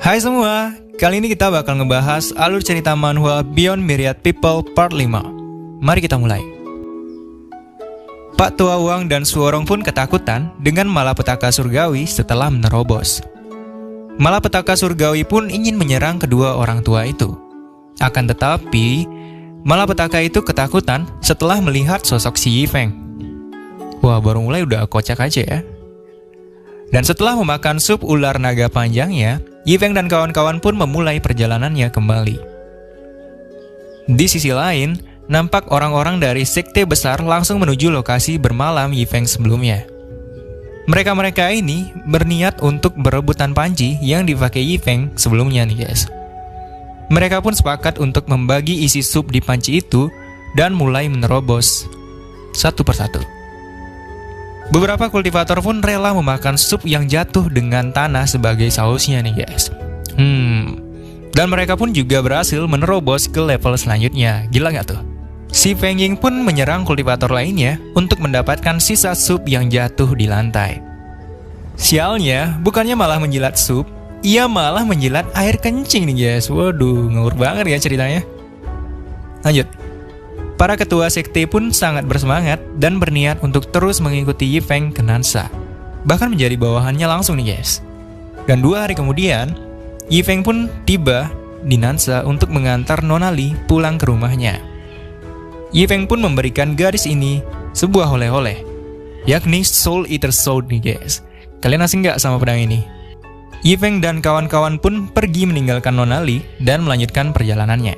Hai semua, kali ini kita bakal ngebahas alur cerita manhwa Beyond Myriad People Part 5. Mari kita mulai. Pak Tua Wang dan Suorong pun ketakutan dengan malapetaka surgawi setelah menerobos. Malapetaka surgawi pun ingin menyerang kedua orang tua itu. Akan tetapi, malapetaka itu ketakutan setelah melihat sosok si Yifeng. Wah, baru mulai udah kocak aja ya. Dan setelah memakan sup ular naga panjangnya, Yifeng dan kawan-kawan pun memulai perjalanannya kembali. Di sisi lain, nampak orang-orang dari sekte besar langsung menuju lokasi bermalam Yifeng sebelumnya. Mereka-mereka ini berniat untuk berebutan panci yang dipakai Yifeng sebelumnya nih guys. Mereka pun sepakat untuk membagi isi sup di panci itu dan mulai menerobos satu persatu. Beberapa kultivator pun rela memakan sup yang jatuh dengan tanah sebagai sausnya nih guys. Dan mereka pun juga berhasil menerobos ke level selanjutnya. Gila gak tuh? Si Feng Ying pun menyerang kultivator lainnya untuk mendapatkan sisa sup yang jatuh di lantai. Sialnya, bukannya malah menjilat sup, ia malah menjilat air kencing nih guys. Waduh, ngawur banget ya ceritanya. Lanjut. Para ketua sekte pun sangat bersemangat dan berniat untuk terus mengikuti Yifeng ke Nansa. Bahkan menjadi bawahannya langsung nih guys. Dan 2 hari kemudian, Yifeng pun tiba di Nansa untuk mengantar Nona Li pulang ke rumahnya. Yifeng pun memberikan gadis ini sebuah oleh-oleh, yakni Soul Eater Sword nih guys. Kalian asing gak sama pedang ini? Yifeng dan kawan-kawan pun pergi meninggalkan Nona Li dan melanjutkan perjalanannya.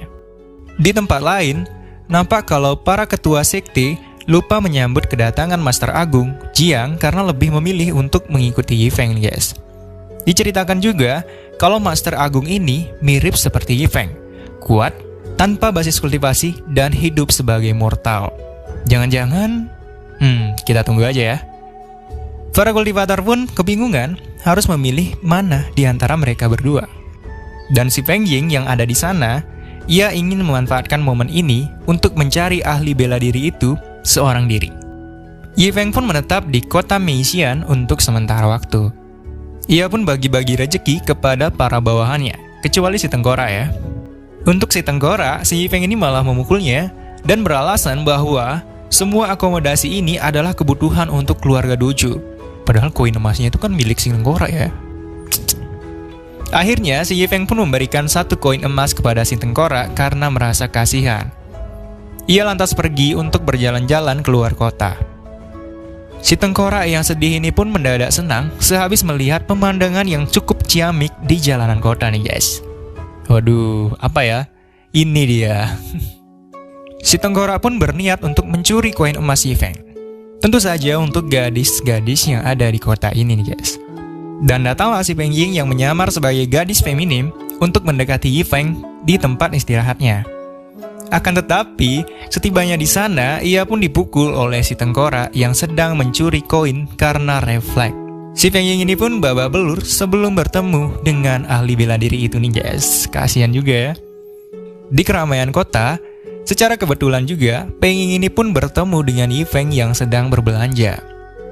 Di tempat lain, nampak kalau para ketua sekte lupa menyambut kedatangan Master Agung, Jiang, karena lebih memilih untuk mengikuti Yifeng guys. Diceritakan juga kalau Master Agung ini mirip seperti Yifeng, kuat, tanpa basis kultivasi, dan hidup sebagai mortal. Jangan-jangan, kita tunggu aja ya. Para kultivator pun kebingungan harus memilih mana di antara mereka berdua. Dan si Feng Ying yang ada di sana, ia ingin memanfaatkan momen ini untuk mencari ahli bela diri itu seorang diri. Yifeng pun menetap di kota Meixian untuk sementara waktu. Ia pun bagi-bagi rezeki kepada para bawahannya, kecuali si Tengkorak ya. Untuk si Tengkorak, si Yifeng ini malah memukulnya dan beralasan bahwa semua akomodasi ini adalah kebutuhan untuk keluarga dojo. Padahal koin emasnya itu kan milik si Tengkorak ya. Akhirnya, si Yifeng pun memberikan 1 koin emas kepada si Tengkorak karena merasa kasihan. Ia lantas pergi untuk berjalan-jalan keluar kota. Si Tengkorak yang sedih ini pun mendadak senang sehabis melihat pemandangan yang cukup ciamik di jalanan kota nih guys. Waduh, apa ya? Ini dia. Si Tengkorak pun berniat untuk mencuri koin emas Yifeng. Tentu saja untuk gadis-gadis yang ada di kota ini nih guys. Dan datanglah si Feng Ying yang menyamar sebagai gadis feminim untuk mendekati Yifeng di tempat istirahatnya. Akan tetapi, setibanya di sana, ia pun dipukul oleh si Tengkorak yang sedang mencuri koin karena refleks. Si Feng Ying ini pun babak belur sebelum bertemu dengan ahli bela diri itu nih guys. Kasihan juga ya. Di keramaian kota, secara kebetulan juga, Feng Ying ini pun bertemu dengan Yifeng yang sedang berbelanja.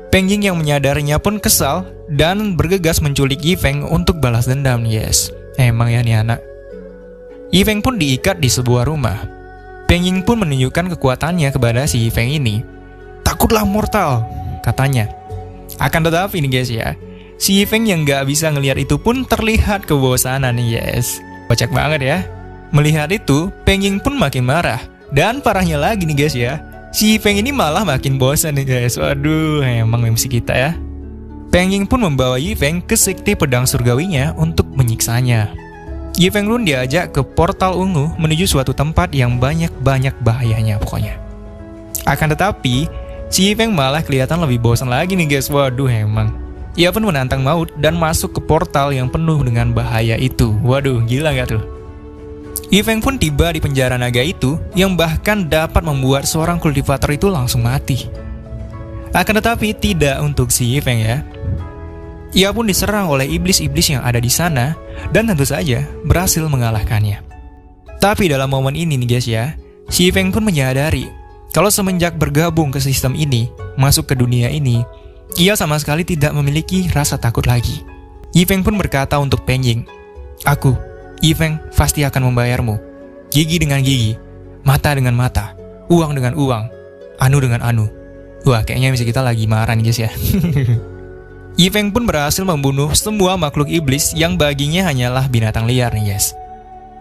Feng Ying yang menyadarinya pun kesal dan bergegas menculik Yifeng untuk balas dendam, yes. Emang ya nih anak. Yifeng pun diikat di sebuah rumah. Feng Ying pun menunjukkan kekuatannya kepada si Yifeng ini. Takutlah mortal, katanya. Akan tetapi nih guys ya, si Yifeng yang gak bisa ngelihat itu pun terlihat kebosanan nih yes. Kocak banget ya. Melihat itu, Feng Ying pun makin marah. Dan parahnya lagi nih guys ya, si Yifeng ini malah makin bosan nih guys. Waduh, emang MC kita ya. Feng Ying pun membawa Yifeng ke sekte pedang surgawinya untuk menyiksanya. Yifeng pun diajak ke portal ungu menuju suatu tempat yang banyak bahayanya pokoknya. Akan tetapi, si Yifeng malah kelihatan lebih bosan lagi nih guys. Waduh, emang. Ia pun menantang maut dan masuk ke portal yang penuh dengan bahaya itu. Waduh, gila gak tuh? Yifeng pun tiba di penjara naga itu yang bahkan dapat membuat seorang kultivator itu langsung mati. Akan tetapi tidak untuk si Yifeng ya. Ia pun diserang oleh iblis-iblis yang ada di sana dan tentu saja berhasil mengalahkannya. Tapi dalam momen ini nih guys ya, si Yifeng pun menyadari kalau semenjak bergabung ke sistem ini, masuk ke dunia ini, ia sama sekali tidak memiliki rasa takut lagi. Yifeng pun berkata untuk Feng Ying, Aku, Yifeng, pasti akan membayarmu. Gigi dengan gigi, mata dengan mata, uang dengan uang, anu dengan anu. Wah, kayaknya misi kita lagi marah nih guys ya. Yifeng pun berhasil membunuh semua makhluk iblis yang baginya hanyalah binatang liar nih guys.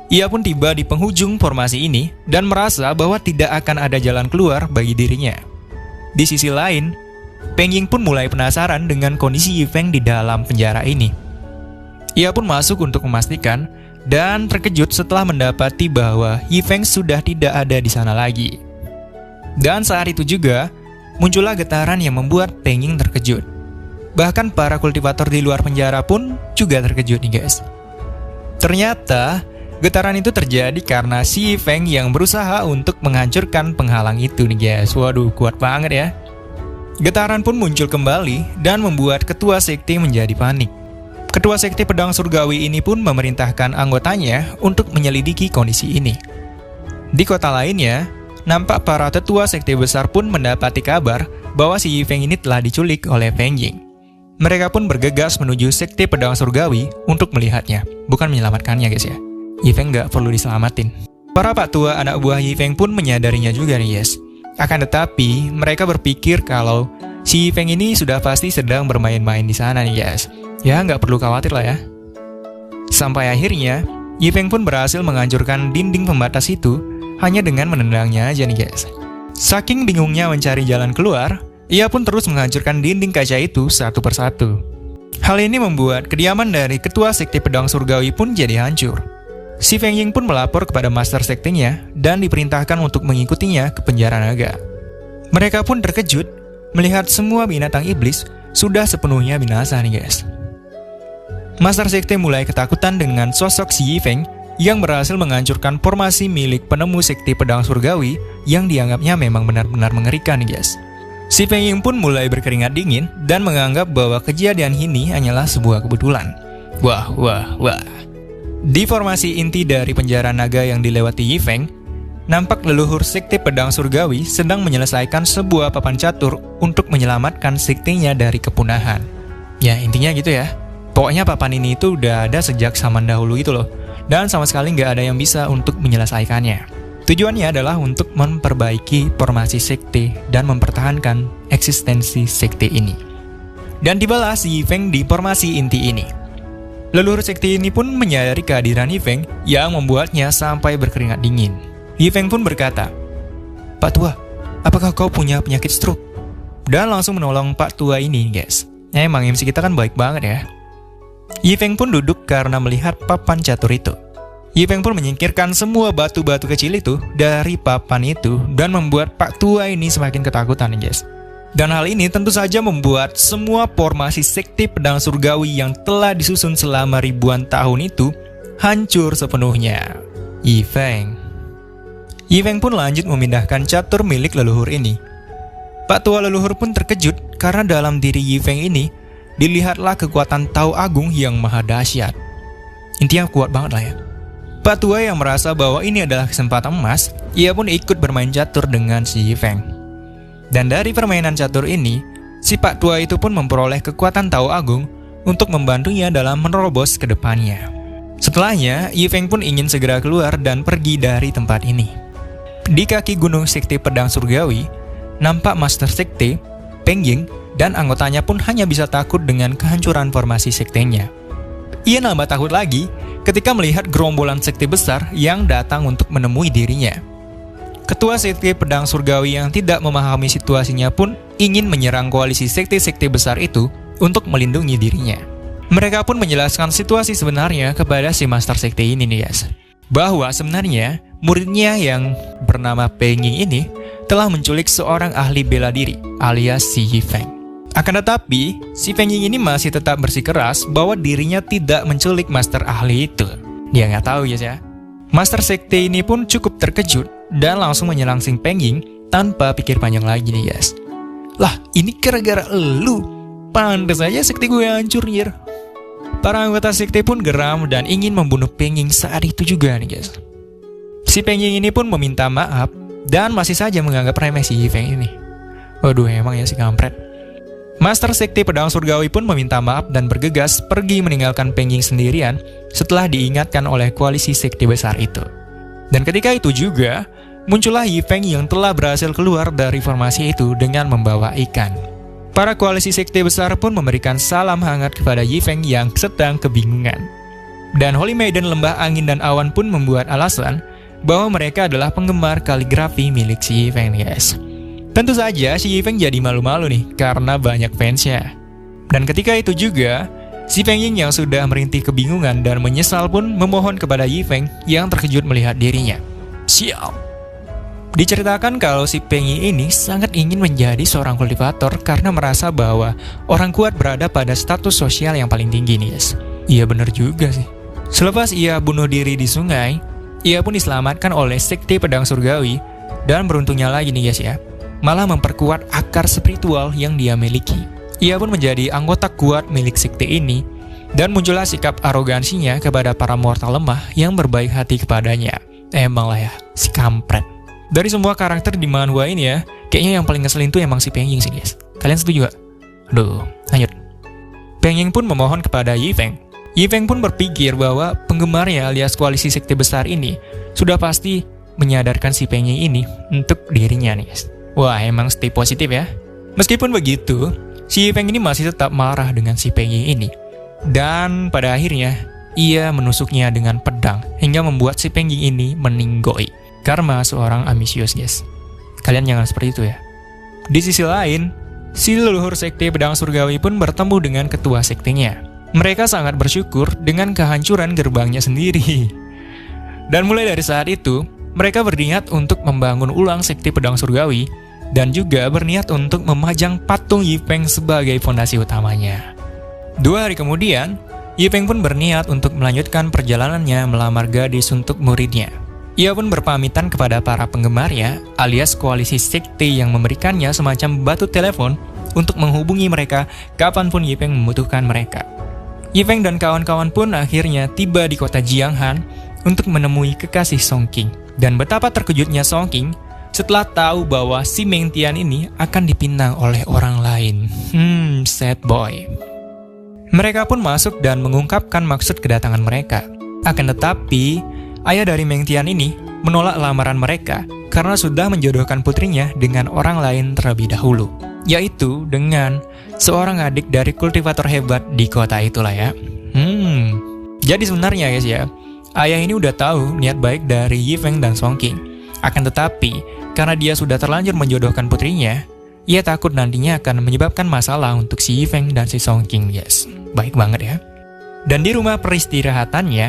Ia pun tiba di penghujung formasi ini dan merasa bahwa tidak akan ada jalan keluar bagi dirinya. Di sisi lain, Peng Ying pun mulai penasaran dengan kondisi Yifeng di dalam penjara ini. Ia pun masuk untuk memastikan dan terkejut setelah mendapati bahwa Yifeng sudah tidak ada di sana lagi. Dan saat itu juga, muncullah getaran yang membuat Peng Ying terkejut. Bahkan para kultivator di luar penjara pun juga terkejut nih guys. Ternyata, getaran itu terjadi karena si Yifeng yang berusaha untuk menghancurkan penghalang itu nih guys. Waduh, kuat banget ya. Getaran pun muncul kembali dan membuat ketua sekte menjadi panik. Ketua sekte pedang surgawi ini pun memerintahkan anggotanya untuk menyelidiki kondisi ini. Di kota lainnya, nampak para tetua sekte besar pun mendapati kabar bahwa si Yifeng ini telah diculik oleh Peng Ying. Mereka pun bergegas menuju sekte pedang surgawi untuk melihatnya, bukan menyelamatkannya guys ya. Yifeng nggak perlu diselamatin. Para pak tua anak buah Yifeng pun menyadarinya juga nih guys. Akan tetapi, mereka berpikir kalau si Yifeng ini sudah pasti sedang bermain-main di sana nih guys. Ya nggak perlu khawatir lah ya. Sampai akhirnya, Yifeng pun berhasil menghancurkan dinding pembatas itu hanya dengan menendangnya aja nih guys. Saking bingungnya mencari jalan keluar, ia pun terus menghancurkan dinding kaca itu satu persatu. Hal ini membuat kediaman dari ketua sekte pedang surgawi pun jadi hancur. Si Peng Ying pun melapor kepada master sektenya dan diperintahkan untuk mengikutinya ke penjara naga. Mereka pun terkejut melihat semua binatang iblis sudah sepenuhnya binasa nih guys. Master sekte mulai ketakutan dengan sosok si Yifeng yang berhasil menghancurkan formasi milik penemu sekte pedang surgawi yang dianggapnya memang benar-benar mengerikan nih guys. Si Peng Ying pun mulai berkeringat dingin dan menganggap bahwa kejadian ini hanyalah sebuah kebetulan. Wah. Di formasi inti dari penjara naga yang dilewati Yifeng, nampak leluhur sekte pedang surgawi sedang menyelesaikan sebuah papan catur untuk menyelamatkan sektenya dari kepunahan. Ya, intinya gitu ya. Pokoknya papan ini itu udah ada sejak zaman dahulu itu loh. Dan sama sekali nggak ada yang bisa untuk menyelesaikannya. Tujuannya adalah untuk memperbaiki formasi sekte dan mempertahankan eksistensi sekte ini. Dan tibalah si Yifeng di formasi inti ini. Leluhur sekte ini pun menyadari kehadiran Yifeng yang membuatnya sampai berkeringat dingin. Yifeng pun berkata, "Pak Tua, apakah kau punya penyakit stroke?" Dan langsung menolong Pak Tua ini guys. Emang MC kita kan baik banget ya. Yifeng pun duduk karena melihat papan catur itu. Yifeng pun menyingkirkan semua batu-batu kecil itu dari papan itu dan membuat Pak Tua ini semakin ketakutan nih guys. Dan hal ini tentu saja membuat semua formasi sekte pedang surgawi yang telah disusun selama ribuan tahun itu hancur sepenuhnya. Yifeng pun lanjut memindahkan catur milik leluhur ini. Pak Tua leluhur pun terkejut karena dalam diri Yifeng ini dilihatlah kekuatan Tao Agung yang maha dahsyat. Intinya kuat banget lah ya. Pak Tua yang merasa bahwa ini adalah kesempatan emas, ia pun ikut bermain catur dengan si Yifeng. Dan dari permainan catur ini, si Pak Tua itu pun memperoleh kekuatan Tao Agung untuk membantunya dalam menerobos ke depannya. Setelahnya, Yifeng pun ingin segera keluar dan pergi dari tempat ini. Di kaki gunung sekte pedang surgawi, nampak master sekte, Peng Ying, dan anggotanya pun hanya bisa takut dengan kehancuran formasi sektenya. Ia nambah takut lagi ketika melihat gerombolan sekte besar yang datang untuk menemui dirinya. Ketua sekte pedang surgawi yang tidak memahami situasinya pun ingin menyerang koalisi sekte-sekte besar itu untuk melindungi dirinya. Mereka pun menjelaskan situasi sebenarnya kepada si master sekte ini nih guys. Bahwa sebenarnya muridnya yang bernama Peng Ying ini telah menculik seorang ahli bela diri alias si Yifeng. Akan tetapi, si Peng Ying ini masih tetap bersikeras bahwa dirinya tidak menculik master ahli itu. Dia nggak tahu ya. Master sekte ini pun cukup terkejut dan langsung menyerang si Peng Ying tanpa pikir panjang lagi nih guys. Lah, ini gara-gara elu. Pantes aja sekte gue hancur nih. Para anggota sekte pun geram dan ingin membunuh Peng Ying saat itu juga nih guys. Si Peng Ying ini pun meminta maaf dan masih saja menganggap remeh si Yifeng ini. Waduh, emang ya si kampret. Master Sekte Pedang Surgawi pun meminta maaf dan bergegas pergi meninggalkan Peng Ying sendirian setelah diingatkan oleh koalisi sekte besar itu. Dan ketika itu juga, muncullah Yi Feng yang telah berhasil keluar dari formasi itu dengan membawa ikan. Para koalisi sekte besar pun memberikan salam hangat kepada Yi Feng yang sedang kebingungan. Dan Holy Maiden Lembah Angin dan Awan pun membuat alasan bahwa mereka adalah penggemar kaligrafi milik si Yi Feng, guys. Tentu saja si Yi Feng jadi malu-malu nih karena banyak fansnya. Dan ketika itu juga, si Peng Ying yang sudah merintih kebingungan dan menyesal pun memohon kepada Yi Feng yang terkejut melihat dirinya. Sial. Diceritakan kalau si Peng Ying ini sangat ingin menjadi seorang kultivator karena merasa bahwa orang kuat berada pada status sosial yang paling tinggi nih, guys. Iya bener juga sih. Selepas ia bunuh diri di sungai, ia pun diselamatkan oleh Sekte Pedang Surgawi. Dan beruntungnya lagi nih guys ya, malah memperkuat akar spiritual yang dia miliki. Ia pun menjadi anggota kuat milik sekte ini, dan muncullah sikap arogansinya kepada para mortal lemah yang berbaik hati kepadanya. Emang lah ya, si kampret. Dari semua karakter di manhwa ini ya, kayaknya yang paling ngeselin tuh emang si Peng Ying sih guys. Kalian setuju gak? Aduh, lanjut. Peng Ying pun memohon kepada Yi Feng. Yi Feng pun berpikir bahwa penggemarnya alias koalisi sekte besar ini sudah pasti menyadarkan si Peng Ying ini untuk dirinya nih guys. Wah, emang stay positif ya. Meskipun begitu, si Yi Feng ini masih tetap marah dengan si Peng Ying ini. Dan pada akhirnya, ia menusuknya dengan pedang hingga membuat si Peng Ying ini meninggoy. Karma seorang ambisius, guys. Kalian jangan seperti itu ya. Di sisi lain, si leluhur sekte pedang surgawi pun bertemu dengan ketua sektenya. Mereka sangat bersyukur dengan kehancuran gerbangnya sendiri. Dan mulai dari saat itu, mereka berniat untuk membangun ulang sekte pedang surgawi dan juga berniat untuk memajang patung Yi Feng sebagai fondasi utamanya. 2 hari kemudian, Yi Feng pun berniat untuk melanjutkan perjalanannya melamar gadis untuk muridnya. Ia pun berpamitan kepada para penggemarnya alias koalisi sekte yang memberikannya semacam batu telepon untuk menghubungi mereka kapanpun Yi Feng membutuhkan mereka. Yi Feng dan kawan-kawan pun akhirnya tiba di kota Jianghan untuk menemui kekasih Song Qing. Dan betapa terkejutnya Song Qing setelah tahu bahwa si Meng Tian ini akan dipinang oleh orang lain. Sad boy. Mereka pun masuk dan mengungkapkan maksud kedatangan mereka. Akan tetapi, ayah dari Meng Tian ini menolak lamaran mereka karena sudah menjodohkan putrinya dengan orang lain terlebih dahulu, yaitu dengan seorang adik dari kultivator hebat di kota itulah ya. Jadi sebenarnya guys ya, ayah ini udah tahu niat baik dari Yi Feng dan Song Qing. Akan tetapi, karena dia sudah terlanjur menjodohkan putrinya, ia takut nantinya akan menyebabkan masalah untuk si Yi Feng dan si Song Qing, guys. Baik banget ya. Dan di rumah peristirahatannya,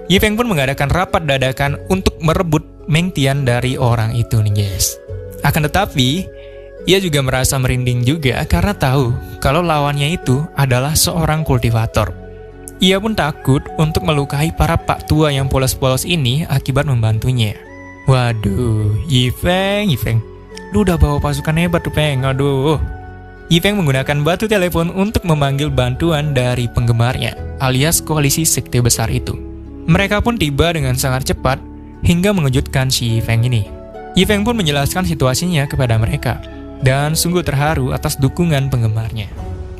Yi Feng pun mengadakan rapat dadakan untuk merebut Meng Tian dari orang itu nih, guys. Akan tetapi, ia juga merasa merinding juga karena tahu kalau lawannya itu adalah seorang kultivator. Ia pun takut untuk melukai para pak tua yang polos-polos ini akibat membantunya. Waduh, Yi Feng, lu udah bawa pasukan hebat tuh Peng, aduh. Yi Feng menggunakan batu telepon untuk memanggil bantuan dari penggemarnya, alias koalisi sekte besar itu. Mereka pun tiba dengan sangat cepat, hingga mengejutkan si Yi Feng ini. Yi Feng pun menjelaskan situasinya kepada mereka, dan sungguh terharu atas dukungan penggemarnya.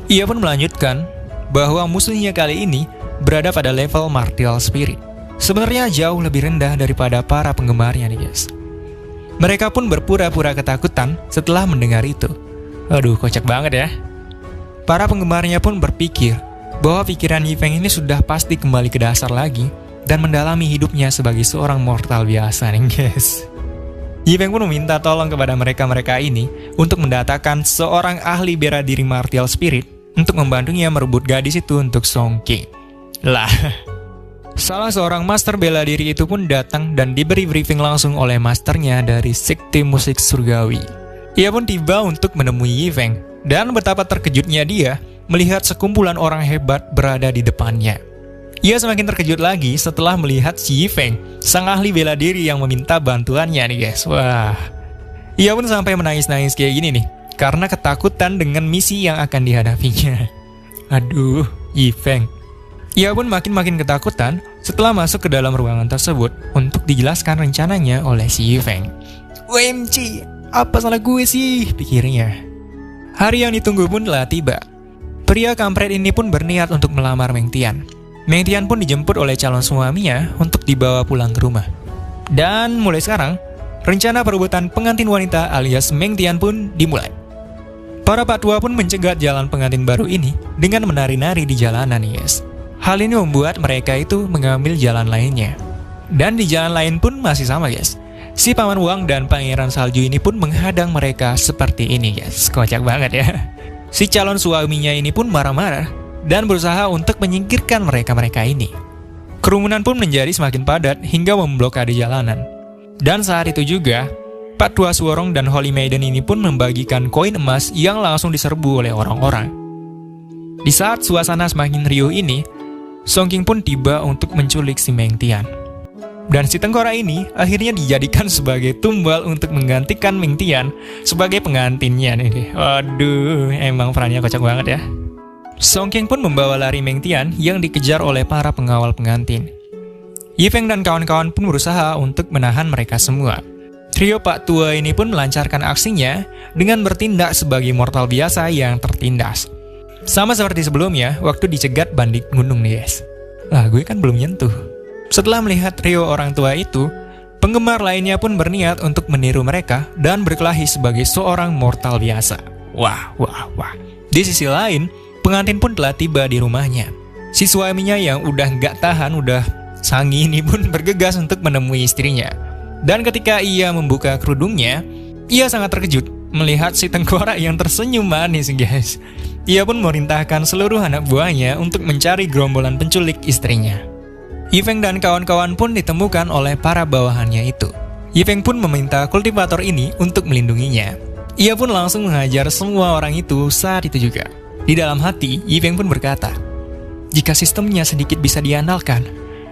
Ia pun melanjutkan bahwa musuhnya kali ini berada pada level martial spirit. Sebenarnya jauh lebih rendah daripada para penggemarnya nih guys. Mereka pun berpura-pura ketakutan setelah mendengar itu. Aduh, kocak banget ya. Para penggemarnya pun berpikir bahwa pikiran Yi Feng ini sudah pasti kembali ke dasar lagi dan mendalami hidupnya sebagai seorang mortal biasa nih guys. Yi Feng pun meminta tolong kepada mereka-mereka ini untuk mendatangkan seorang ahli bela diri martial spirit untuk membantunya merebut gadis itu untuk Song Qing. Lah, salah seorang master bela diri itu pun datang dan diberi briefing langsung oleh masternya dari sekte musik surgawi. Ia pun tiba untuk menemui Yi Feng, dan betapa terkejutnya dia melihat sekumpulan orang hebat berada di depannya. Ia semakin terkejut lagi setelah melihat si Yi Feng, sang ahli bela diri yang meminta bantuannya nih guys. Wah, ia pun sampai menangis-nangis kayak gini nih, karena ketakutan dengan misi yang akan dihadapinya. Aduh, Yi Feng. Ia pun makin ketakutan setelah masuk ke dalam ruangan tersebut untuk dijelaskan rencananya oleh si Yi Feng. OMG, apa salah gue sih, pikirnya. Hari yang ditunggu pun telah tiba. Pria kampret ini pun berniat untuk melamar Meng Tian. Meng Tian pun dijemput oleh calon suaminya untuk dibawa pulang ke rumah. Dan mulai sekarang, rencana perebutan pengantin wanita alias Meng Tian pun dimulai. Para pak tua pun mencegat jalan pengantin baru ini dengan menari-nari di jalanan, guys. Hal ini membuat mereka itu mengambil jalan lainnya. Dan di jalan lain pun masih sama, guys. Si Paman Wang dan Pangeran Salju ini pun menghadang mereka seperti ini, guys. Kocak banget ya. Si calon suaminya ini pun marah-marah dan berusaha untuk menyingkirkan mereka-mereka ini. Kerumunan pun menjadi semakin padat hingga memblokade jalanan. Dan saat itu juga, Pak Tua Suorong dan Holy Maiden ini pun membagikan koin emas yang langsung diserbu oleh orang-orang. Di saat suasana semakin riuh ini, Song King pun tiba untuk menculik si Meng Tian. Dan si tengkorak ini akhirnya dijadikan sebagai tumbal untuk menggantikan Meng Tian sebagai pengantinnya nih. Waduh, emang perannya kocak banget ya. Song King pun membawa lari Meng Tian yang dikejar oleh para pengawal pengantin. Yi Feng dan kawan-kawan pun berusaha untuk menahan mereka semua. Trio Pak Tua ini pun melancarkan aksinya dengan bertindak sebagai mortal biasa yang tertindas. Sama seperti sebelumnya waktu dicegat bandit gunung nih, guys. Lah, gue kan belum nyentuh. Setelah melihat trio orang tua itu, penggemar lainnya pun berniat untuk meniru mereka dan berkelahi sebagai seorang mortal biasa. Wah. Di sisi lain, pengantin pun telah tiba di rumahnya. Si suaminya yang udah gak tahan, udah sangi ini pun bergegas untuk menemui istrinya. Dan ketika ia membuka kerudungnya, ia sangat terkejut melihat si tengkorak yang tersenyum manis, guys. Ia pun memerintahkan seluruh anak buahnya untuk mencari gerombolan penculik istrinya. Yi Feng dan kawan-kawan pun ditemukan oleh para bawahannya itu. Yi Feng pun meminta kultivator ini untuk melindunginya. Ia pun langsung menghajar semua orang itu saat itu juga. Di dalam hati, Yi Feng pun berkata, "Jika sistemnya sedikit bisa diandalkan,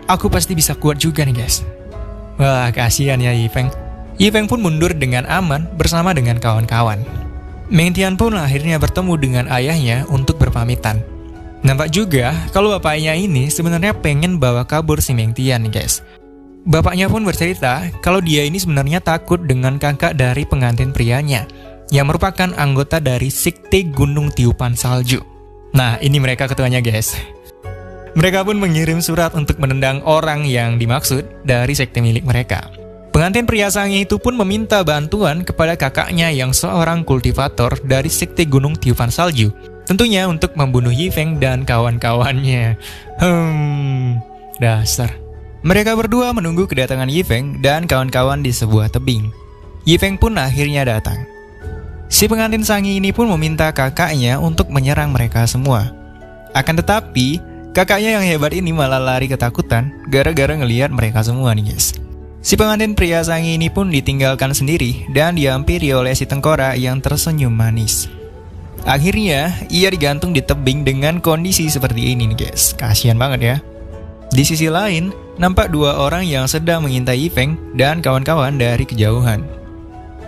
aku pasti bisa kuat juga nih, guys." Wah, kasihan ya Yi Feng. Yi Feng pun mundur dengan aman bersama dengan kawan-kawan. Meng Tian pun akhirnya bertemu dengan ayahnya untuk berpamitan. Nampak juga kalau bapaknya ini sebenarnya pengen bawa kabur si Meng Tian, guys. Bapaknya pun bercerita kalau dia ini sebenarnya takut dengan kakak dari pengantin prianya, yang merupakan anggota dari Sekte Gunung Tiupan Salju. Nah, ini mereka ketuanya, guys. Mereka pun mengirim surat untuk menendang orang yang dimaksud dari sekte milik mereka. Pengantin pria sange itu pun meminta bantuan kepada kakaknya yang seorang kultivator dari Sekte Gunung Tiupan Salju. Tentunya untuk membunuh Yi Feng dan kawan-kawannya. Dasar. Mereka berdua menunggu kedatangan Yi Feng dan kawan-kawan di sebuah tebing. Yi Feng pun akhirnya datang. Si pengantin sangi ini pun meminta kakaknya untuk menyerang mereka semua. Akan tetapi, kakaknya yang hebat ini malah lari ketakutan gara-gara ngelihat mereka semua nih, guys. Si pengantin pria sangi ini pun ditinggalkan sendiri dan dihampiri oleh si tengkorak yang tersenyum manis. Akhirnya, ia digantung di tebing dengan kondisi seperti ini nih, guys. Kasian banget ya. Di sisi lain, nampak dua orang yang sedang mengintai Yi Feng dan kawan-kawan dari kejauhan.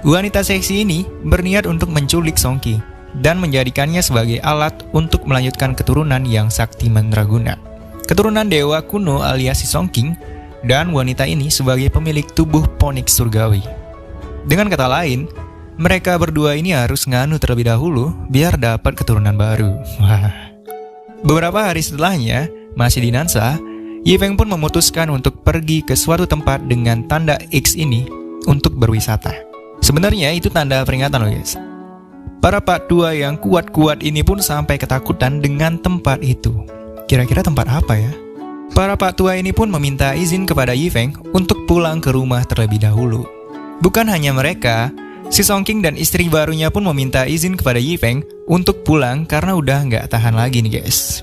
Wanita seksi ini berniat untuk menculik Song King dan menjadikannya sebagai alat untuk melanjutkan keturunan yang sakti mandraguna. Keturunan dewa kuno alias si Song King, dan wanita ini sebagai pemilik tubuh Phoenix surgawi. Dengan kata lain, mereka berdua ini harus nganu terlebih dahulu biar dapat keturunan baru. Wah. Beberapa hari setelahnya, masih di Nansa, Yi Feng pun memutuskan untuk pergi ke suatu tempat dengan tanda X ini untuk berwisata. Sebenarnya itu tanda peringatan loh, guys. Para pak tua yang kuat-kuat ini pun sampai ketakutan dengan tempat itu. Kira-kira tempat apa ya? Para pak tua ini pun meminta izin kepada Yi Feng untuk pulang ke rumah terlebih dahulu. Bukan hanya mereka, si Song King dan istri barunya pun meminta izin kepada Yi Feng untuk pulang karena udah nggak tahan lagi nih, guys.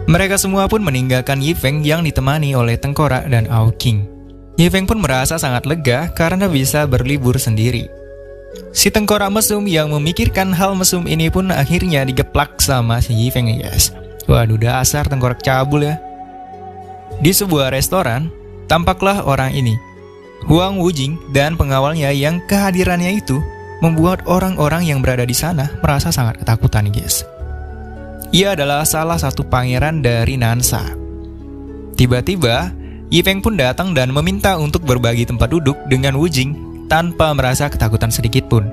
Mereka semua pun meninggalkan Yi Feng yang ditemani oleh tengkorak dan Ao King. Yi Feng pun merasa sangat lega karena bisa berlibur sendiri. Si tengkorak mesum yang memikirkan hal mesum ini pun akhirnya digeplak sama si Yi Feng, guys. Waduh, dasar tengkorak cabul ya. Di sebuah restoran, tampaklah orang ini, Huang Wujing dan pengawalnya yang kehadirannya itu membuat orang-orang yang berada di sana merasa sangat ketakutan, guys. Ia adalah salah satu pangeran dari Nansa. Tiba-tiba, Yi Feng pun datang dan meminta untuk berbagi tempat duduk dengan Wujing tanpa merasa ketakutan sedikit pun.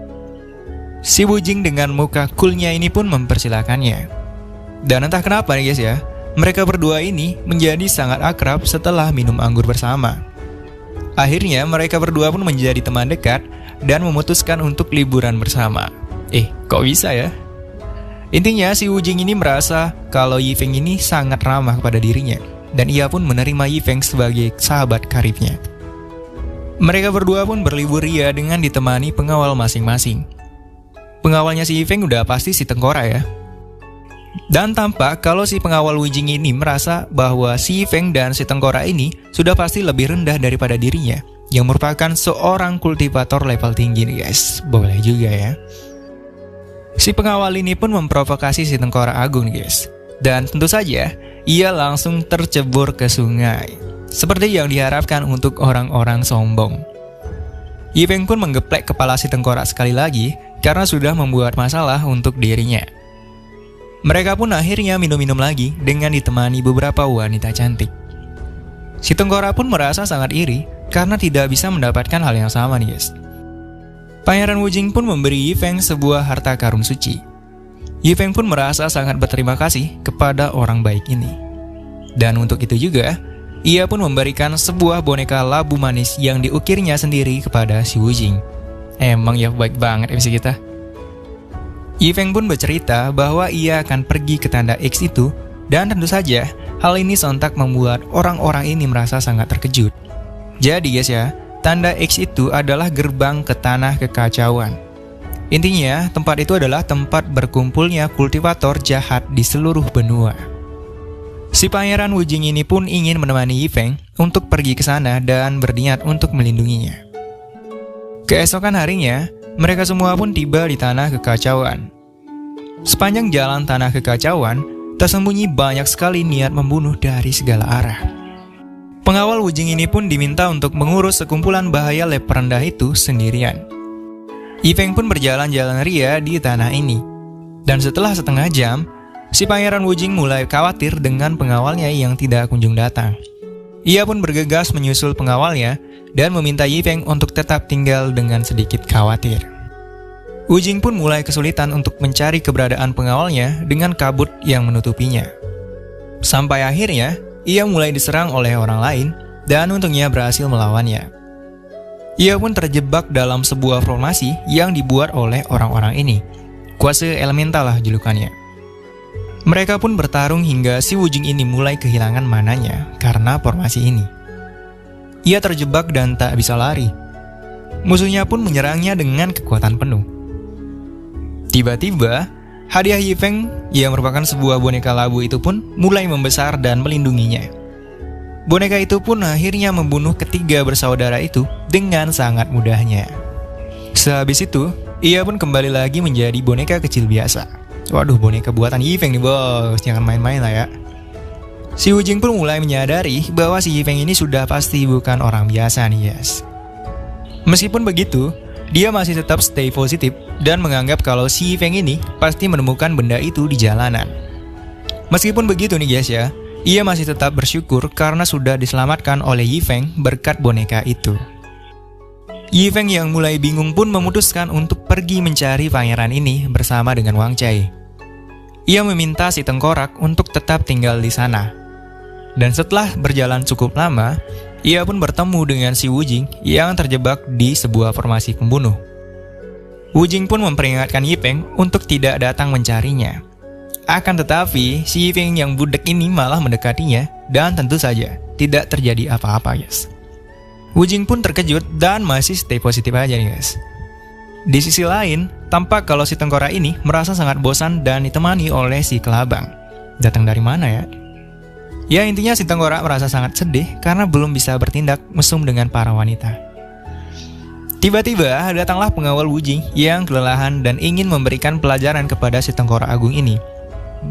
Si Wujing dengan muka coolnya ini pun mempersilakannya. Dan entah kenapa nih guys ya, mereka berdua ini menjadi sangat akrab setelah minum anggur bersama. Akhirnya mereka berdua pun menjadi teman dekat dan memutuskan untuk liburan bersama. Kok bisa ya? Intinya si Wujing ini merasa kalau Yifeng ini sangat ramah kepada dirinya, dan ia pun menerima Yifeng sebagai sahabat karibnya. Mereka berdua pun berlibur ria dengan ditemani pengawal masing-masing. Pengawalnya si Yifeng udah pasti si Tengkorak ya. Dan tampak kalau si pengawal Wujing ini merasa bahwa si Yifeng dan si Tengkorak ini sudah pasti lebih rendah daripada dirinya, yang merupakan seorang kultivator level tinggi nih guys. Boleh juga ya. Si pengawal ini pun memprovokasi si Tengkorak Agung nih guys. Dan tentu saja, ia langsung tercebur ke sungai. Seperti yang diharapkan untuk orang-orang sombong. Yifeng pun menggeplek kepala si Tengkorak sekali lagi karena sudah membuat masalah untuk dirinya. Mereka pun akhirnya minum-minum lagi dengan ditemani beberapa wanita cantik. Si Tengkorak pun merasa sangat iri karena tidak bisa mendapatkan hal yang sama nih guys. Pangeran Wujing pun memberi Yifeng sebuah harta karun suci. Yifeng pun merasa sangat berterima kasih kepada orang baik ini. Dan untuk itu juga, ia pun memberikan sebuah boneka labu manis yang diukirnya sendiri kepada si Wujing. Emang ya baik banget MC kita. Yifeng pun bercerita bahwa ia akan pergi ke tanda X itu, dan tentu saja hal ini sontak membuat orang-orang ini merasa sangat terkejut. Jadi guys ya, tanda X itu adalah gerbang ke tanah kekacauan. Intinya, tempat itu adalah tempat berkumpulnya kultivator jahat di seluruh benua. Si Pangeran Wujing ini pun ingin menemani Yifeng untuk pergi ke sana dan berniat untuk melindunginya. Keesokan harinya, mereka semua pun tiba di tanah kekacauan. Sepanjang jalan tanah kekacauan, tersembunyi banyak sekali niat membunuh dari segala arah. Pengawal Wujing ini pun diminta untuk mengurus sekumpulan bahaya lab rendah itu sendirian. Yifeng pun berjalan-jalan ria di tanah ini. Dan setelah setengah jam, si Pangeran Wujing mulai khawatir dengan pengawalnya yang tidak kunjung datang. Ia pun bergegas menyusul pengawalnya dan meminta Yifeng untuk tetap tinggal dengan sedikit khawatir. Wujing pun mulai kesulitan untuk mencari keberadaan pengawalnya dengan kabut yang menutupinya. Sampai akhirnya, ia mulai diserang oleh orang lain dan untungnya berhasil melawannya. Ia pun terjebak dalam sebuah formasi yang dibuat oleh orang-orang ini. Kuase elemental lah julukannya. Mereka pun bertarung hingga si Wujing ini mulai kehilangan mananya karena formasi ini. Ia terjebak dan tak bisa lari. Musuhnya pun menyerangnya dengan kekuatan penuh. Tiba-tiba, hadiah Yifeng yang merupakan sebuah boneka labu itu pun mulai membesar dan melindunginya. Boneka itu pun akhirnya membunuh ketiga bersaudara itu dengan sangat mudahnya. Sehabis itu, ia pun kembali lagi menjadi boneka kecil biasa. Waduh, boneka buatan Yifeng nih bos, jangan main-main lah ya. Si Wujing pun mulai menyadari bahwa si Yifeng ini sudah pasti bukan orang biasa nih guys. Meskipun begitu, dia masih tetap stay positif dan menganggap kalau si Yifeng ini pasti menemukan benda itu di jalanan. Meskipun begitu nih guys ya, ia masih tetap bersyukur karena sudah diselamatkan oleh Yifeng berkat boneka itu. Yifeng yang mulai bingung pun memutuskan untuk pergi mencari pangeran ini bersama dengan Wang Cai. Ia meminta si Tengkorak untuk tetap tinggal di sana. Dan setelah berjalan cukup lama, ia pun bertemu dengan si Wujing yang terjebak di sebuah formasi pembunuh. Wujing pun memperingatkan Yifeng untuk tidak datang mencarinya. Akan tetapi, si Yifeng yang budak ini malah mendekatinya dan tentu saja tidak terjadi apa-apa guys. Wujing pun terkejut dan masih stay positif aja nih guys. Di sisi lain, tampak kalau si Tengkorak ini merasa sangat bosan dan ditemani oleh si Kelabang. Datang dari mana ya? Ya intinya si Tengkorak merasa sangat sedih karena belum bisa bertindak mesum dengan para wanita. Tiba-tiba datanglah pengawal Wujing yang kelelahan dan ingin memberikan pelajaran kepada si Tengkorak Agung ini.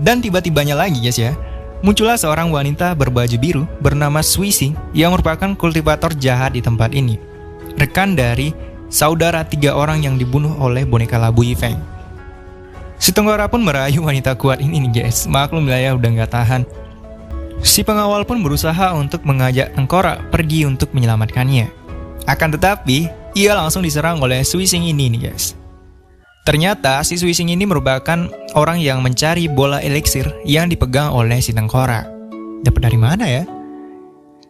Dan tiba-tibanya lagi guys ya, muncullah seorang wanita berbaju biru bernama Suising yang merupakan kultivator jahat di tempat ini. Rekan dari saudara 3 orang yang dibunuh oleh boneka labu Yifeng. Si Tengkorak pun merayu wanita kuat ini nih guys. Maklum lah ya udah gak tahan. Si pengawal pun berusaha untuk mengajak Tengkorak pergi untuk menyelamatkannya. Akan tetapi, ia langsung diserang oleh Suising ini nih guys. Ternyata si Suising ini merupakan orang yang mencari bola eliksir yang dipegang oleh si Tengkorak. Dapat dari mana ya?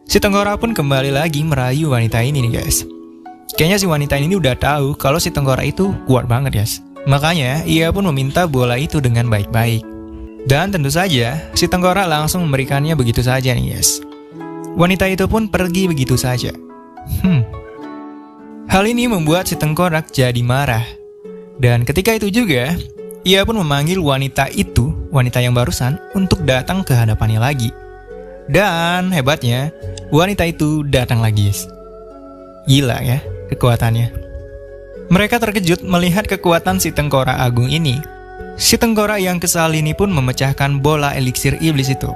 Si Tengkorak pun kembali lagi merayu wanita ini nih guys. Kayaknya si wanita ini udah tahu kalau si Tengkorak itu kuat banget guys. Makanya ia pun meminta bola itu dengan baik-baik. Dan tentu saja si Tengkorak langsung memberikannya begitu saja nih guys. Wanita itu pun pergi begitu saja. Hal ini membuat si Tengkorak jadi marah. Dan ketika itu juga, ia pun memanggil wanita itu, wanita yang barusan, untuk datang ke hadapannya lagi. Dan hebatnya, wanita itu datang lagi guys. Gila ya kekuatannya. Mereka terkejut melihat kekuatan si Tengkorak Agung ini. Si Tengkorak yang kesal ini pun memecahkan bola eliksir iblis itu.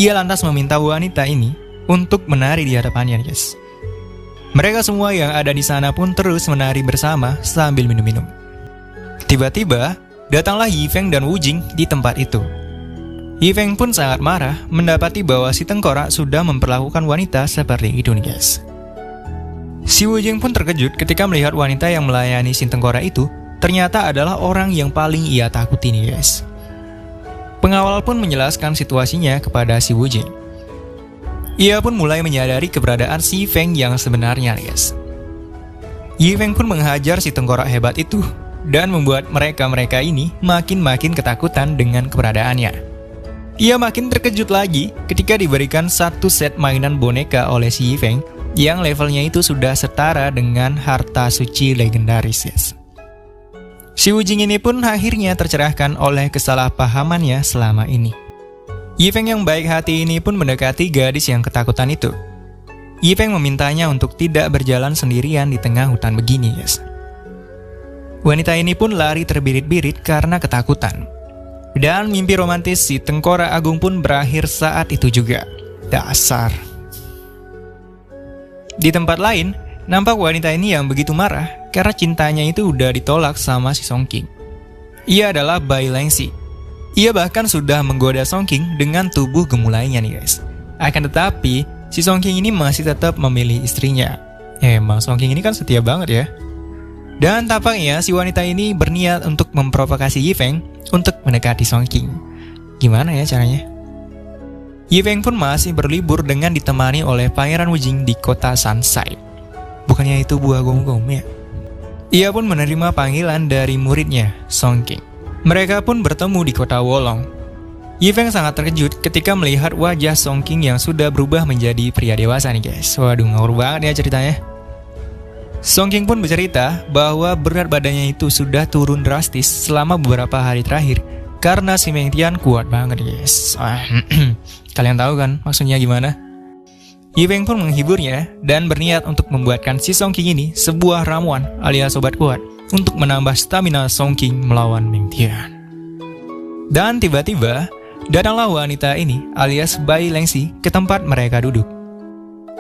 Ia lantas meminta wanita ini untuk menari di hadapannya guys. Mereka semua yang ada di sana pun terus menari bersama sambil minum-minum. Tiba-tiba, datanglah Yifeng dan Wujing di tempat itu. Yifeng pun sangat marah mendapati bahwa si Tengkorak sudah memperlakukan wanita seperti itu nih guys. Si Wujing pun terkejut ketika melihat wanita yang melayani si Tengkorak itu ternyata adalah orang yang paling ia takuti nih guys. Pengawal pun menjelaskan situasinya kepada si Wujing. Ia pun mulai menyadari keberadaan si Feng yang sebenarnya nih guys. Yifeng pun menghajar si Tengkorak hebat itu dan membuat mereka ini makin ketakutan dengan keberadaannya. Ia makin terkejut lagi ketika diberikan satu set mainan boneka oleh si Yifeng yang levelnya itu sudah setara dengan harta suci legendaris guys. Si Wujing ini pun akhirnya tercerahkan oleh kesalahpahamannya selama ini. Yifeng yang baik hati ini pun mendekati gadis yang ketakutan itu. Yifeng memintanya untuk tidak berjalan sendirian di tengah hutan begini guys. Wanita ini pun lari terbirit-birit karena ketakutan. Dan mimpi romantis si Tengkorak Agung pun berakhir saat itu juga. Dasar. Di tempat lain, nampak wanita ini yang begitu marah karena cintanya itu udah ditolak sama si Song King. Ia adalah Bai Lengxi. Ia bahkan sudah menggoda Song King dengan tubuh gemulainya nih guys. Akan tetapi, si Song King ini masih tetap memilih istrinya. Emang Song King ini kan setia banget ya. Dan tampaknya si wanita ini berniat untuk memprovokasi Yifeng untuk mendekati Song King. Gimana ya caranya? Yifeng pun masih berlibur dengan ditemani oleh Pangeran Wujing di kota Sansai. Bukannya itu buah gom-gom ya? Ia pun menerima panggilan dari muridnya, Song King. Mereka pun bertemu di kota Wolong. Yifeng sangat terkejut ketika melihat wajah Song King yang sudah berubah menjadi pria dewasa nih guys. Waduh, ngawur banget ya ceritanya. Song King pun bercerita bahwa berat badannya itu sudah turun drastis selama beberapa hari terakhir karena si Meng Tian kuat banget guys. Kalian tahu kan maksudnya gimana? Yifeng pun menghiburnya dan berniat untuk membuatkan si Song King ini sebuah ramuan alias obat kuat untuk menambah stamina Song King melawan Meng Tian. Dan tiba-tiba datanglah wanita ini alias Bai Lengxi ke tempat mereka duduk.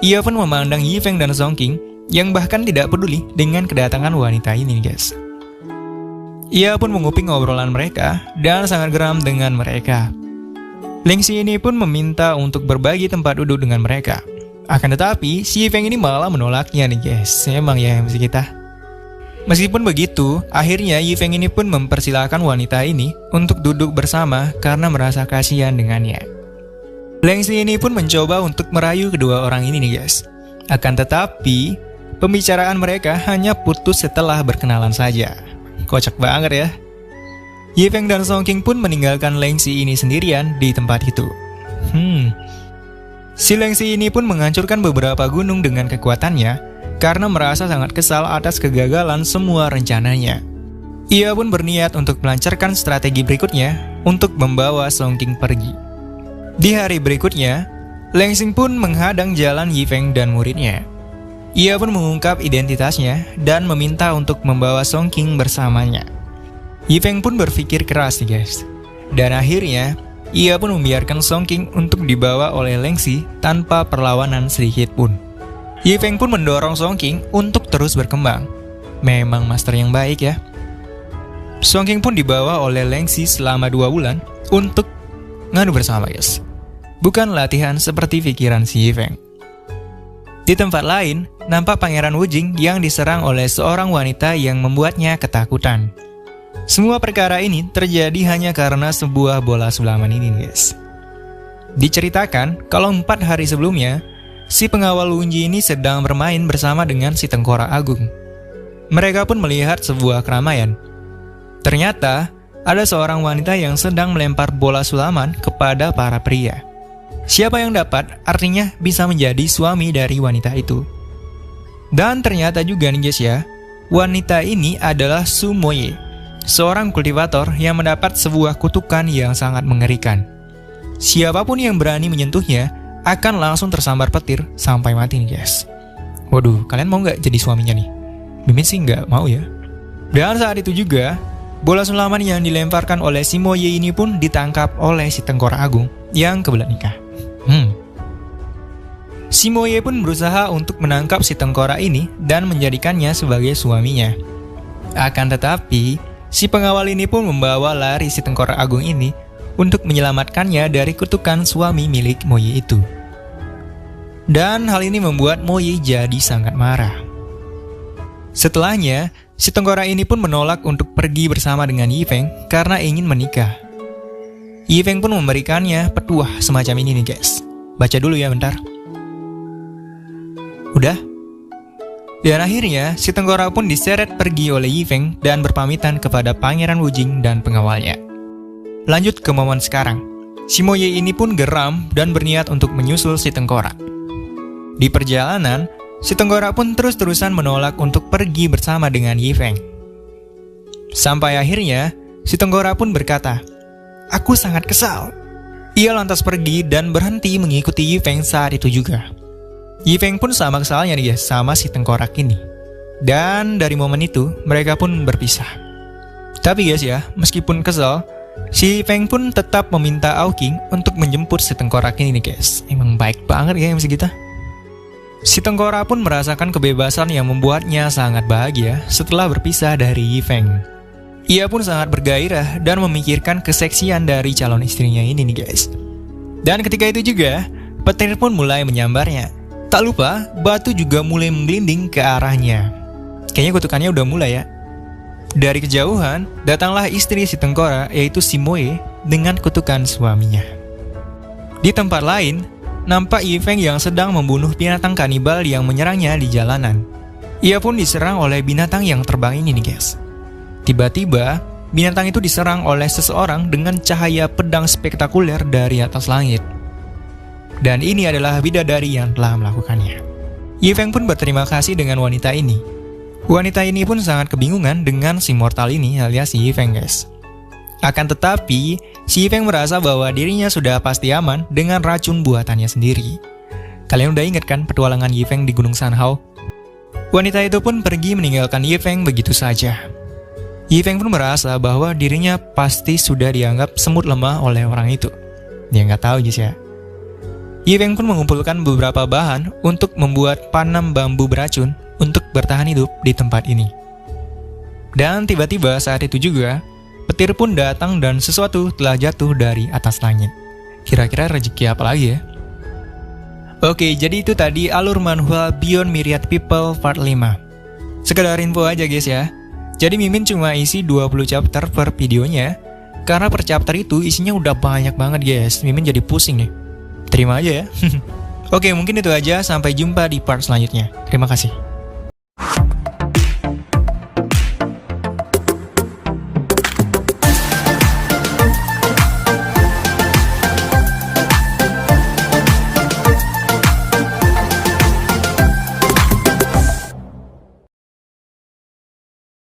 Ia pun memandang Yifeng dan Song King yang bahkan tidak peduli dengan kedatangan wanita ini guys. Ia pun menguping obrolan mereka dan sangat geram dengan mereka. Lengxi ini pun meminta untuk berbagi tempat duduk dengan mereka. Akan tetapi, si Yifeng ini malah menolaknya nih guys. Emang ya MC kita. Meskipun begitu, akhirnya Yifeng ini pun mempersilahkan wanita ini untuk duduk bersama karena merasa kasihan dengannya. Lengxi ini pun mencoba untuk merayu kedua orang ini nih guys. Akan tetapi, pembicaraan mereka hanya putus setelah berkenalan saja. Kocak banget ya. Yifeng dan Song King pun meninggalkan Lengxi ini sendirian di tempat itu. Si Lengxi ini pun menghancurkan beberapa gunung dengan kekuatannya karena merasa sangat kesal atas kegagalan semua rencananya. Ia pun berniat untuk melancarkan strategi berikutnya untuk membawa Song King pergi. Di hari berikutnya, Lengxi pun menghadang jalan Yifeng dan muridnya. Ia pun mengungkap identitasnya dan meminta untuk membawa Song King bersamanya. Yifeng pun berpikir keras nih guys. Dan akhirnya, ia pun membiarkan Song King untuk dibawa oleh Lengxi tanpa perlawanan sedikit pun. Yifeng pun mendorong Song King untuk terus berkembang. Memang master yang baik ya. Song King pun dibawa oleh Lengxi selama 2 bulan untuk ngadu bersama guys. Bukan latihan seperti pikiran si Yifeng. Di tempat lain, nampak Pangeran Wujing yang diserang oleh seorang wanita yang membuatnya ketakutan. Semua perkara ini terjadi hanya karena sebuah bola sulaman ini, guys. Diceritakan kalau 4 hari sebelumnya, si pengawal Wunji ini sedang bermain bersama dengan si Tengkorak Agung. Mereka pun melihat sebuah keramaian. Ternyata, ada seorang wanita yang sedang melempar bola sulaman kepada para pria. Siapa yang dapat, artinya bisa menjadi suami dari wanita itu. Dan ternyata juga nih guys ya, wanita ini adalah Su Moye, seorang kultivator yang mendapat sebuah kutukan yang sangat mengerikan. Siapapun yang berani menyentuhnya akan langsung tersambar petir sampai mati nih guys. Waduh, kalian mau nggak jadi suaminya nih? Mimin sih nggak mau ya. Dan saat itu juga, bola sulaman yang dilemparkan oleh si Moye ini pun ditangkap oleh si Tengkorak Agung yang kebelet nikah. Si Moye pun berusaha untuk menangkap si Tengkorak ini dan menjadikannya sebagai suaminya. Akan tetapi, si pengawal ini pun membawa lari si Tengkorak Agung ini untuk menyelamatkannya dari kutukan suami milik Moye itu. Dan hal ini membuat Moye jadi sangat marah. Setelahnya, si Tengkorak ini pun menolak untuk pergi bersama dengan Yifeng karena ingin menikah. Yifeng pun memberikannya petuah semacam ini nih guys. Baca dulu ya bentar. Udah? Dan akhirnya, si Tengkorak pun diseret pergi oleh Yifeng dan berpamitan kepada Pangeran Wujing dan pengawalnya. Lanjut ke momen sekarang. Si Moye ini pun geram dan berniat untuk menyusul si Tengkorak. Di perjalanan, si Tengkorak pun terus-terusan menolak untuk pergi bersama dengan Yifeng. Sampai akhirnya, si Tengkorak pun berkata, "Aku sangat kesal." Ia lantas pergi dan berhenti mengikuti Yifeng saat itu juga. Yifeng pun sama kesalnya nih guys sama si Tengkorak ini. Dan dari momen itu, mereka pun berpisah. Tapi guys ya, meskipun kesal, si Yifeng pun tetap meminta Aoking untuk menjemput si Tengkorak ini nih guys. Emang baik banget ya MC kita. Si Tengkorak pun merasakan kebebasan yang membuatnya sangat bahagia setelah berpisah dari Yifeng. Ia pun sangat bergairah dan memikirkan keseksian dari calon istrinya ini nih guys. Dan ketika itu juga, petir pun mulai menyambarnya. Tak lupa, batu juga mulai menggelinding ke arahnya. Kayaknya kutukannya udah mulai ya. Dari kejauhan, datanglah istri si Tengkorak, yaitu si Moye, dengan kutukan suaminya. Di tempat lain, nampak Yifeng yang sedang membunuh binatang kanibal yang menyerangnya di jalanan. Ia pun diserang oleh binatang yang terbang ini nih guys. Tiba-tiba, binatang itu diserang oleh seseorang dengan cahaya pedang spektakuler dari atas langit. Dan ini adalah bidadari yang telah melakukannya. Yifeng pun berterima kasih dengan wanita ini. Wanita ini pun sangat kebingungan dengan si mortal ini alias si Yifeng guys. Akan tetapi, si Yifeng merasa bahwa dirinya sudah pasti aman dengan racun buatannya sendiri. Kalian udah ingat kan petualangan Yifeng di Gunung Sanhao? Wanita itu pun pergi meninggalkan Yifeng begitu saja. Yifeng pun merasa bahwa dirinya pasti sudah dianggap semut lemah oleh orang itu. Dia nggak tahu guys ya. Yifeng pun mengumpulkan beberapa bahan untuk membuat panam bambu beracun untuk bertahan hidup di tempat ini. Dan tiba-tiba saat itu juga, petir pun datang dan sesuatu telah jatuh dari atas langit. Kira-kira rezeki apa lagi ya? Oke, jadi itu tadi alur manhwa Beyond Myriad People Part 5. Sekedar info aja guys ya. Jadi Mimin cuma isi 20 chapter per videonya, karena per chapter itu isinya udah banyak banget guys. Mimin jadi pusing nih. Terima aja ya. Oke, mungkin itu aja. Sampai jumpa di part selanjutnya. Terima kasih.